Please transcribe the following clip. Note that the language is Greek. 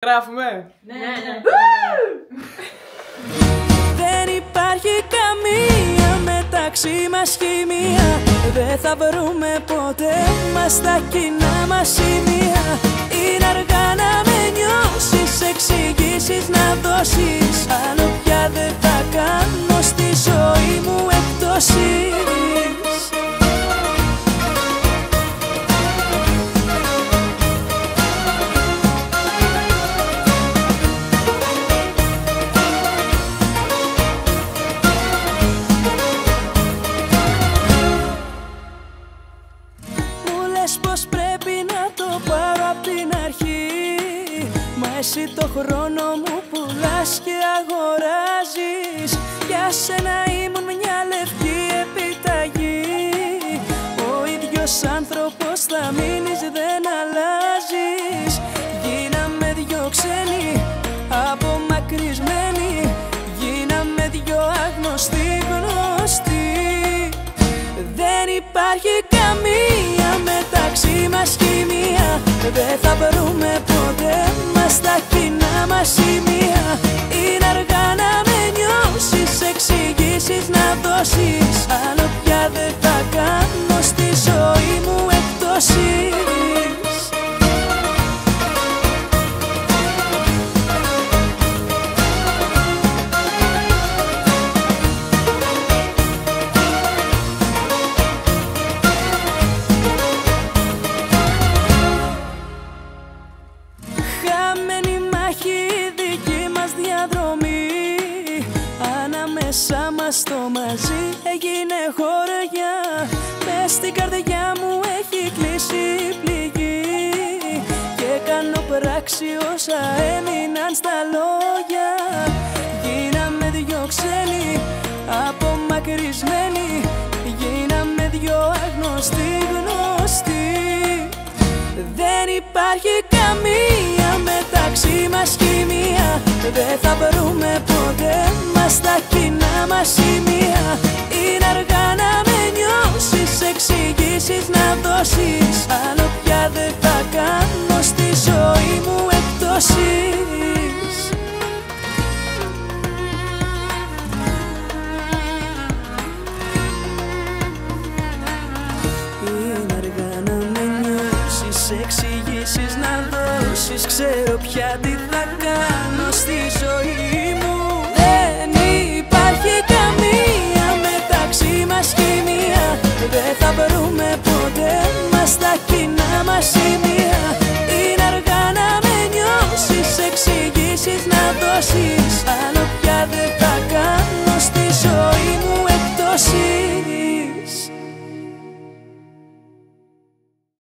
Γράφουμε! Ναι. Δεν υπάρχει καμία μεταξύ μας χημεία. Δεν θα βρούμε ποτέ μας τα κοινά μας σημεία. Είναι αργά να με νιώσεις, εξηγήσεις να δώσεις. Άλλο πια δεν θα κάνω στη ζωή μου εκπτώσεις. Πως πρέπει να το πάρω απ' την αρχή. Μα εσύ το χρόνο μου πουλάς και αγοράζεις. Για σένα ήμουν μια λευκή επιταγή. Ο ίδιος άνθρωπος θα μείνεις, δεν αλλάζεις. Γίναμε δυο ξένοι, απομακρυσμένοι. Γίναμε δυο άγνωστοι γνωστοί. Δεν υπάρχει καμία μεταξύ μας χημεία. Δεν θα βρούμε ποτέ μας τα κοινά μας σημεία. Είναι αργά να με νιώσεις, εξηγήσεις να δώσεις. Άλλο πια δεν θα κάνω στη ζωή μου εκπτώσεις. Χαμένη μάχη η δική μας διαδρομή. Ανάμεσά μας το μαζί έγινε χωριά. Μες στην καρδιά μου έχει κλείσει η πληγή. Και κάνω πράξη όσα έμειναν στα λόγια. Γίναμε δυο ξένοι, απομακρυσμένοι. Γίναμε δυο άγνωστοι γνωστοί. Δεν υπάρχει καμία μεταξύ μας χημεία. Δεν θα βρούμε ποτέ μας τα κοινά μας σημεία. Είναι αργά να με νιώσεις, εξηγήσεις να δώσεις. Άλλο πια δεν θα κάνω στη ζωή μου εκπτώσεις. Είναι αργά να με νιώσεις, εξηγήσεις να δώσεις. Ξέρω πια τι θα κάνω στη ζωή μου. Δεν υπάρχει καμία μεταξύ μας χημεία. Δεν θα βρούμε ποτέ μας τα κοινά μας σημεία. Είναι αργά να με νιώσεις, εξηγήσεις να δώσεις. Άλλο πια δεν θα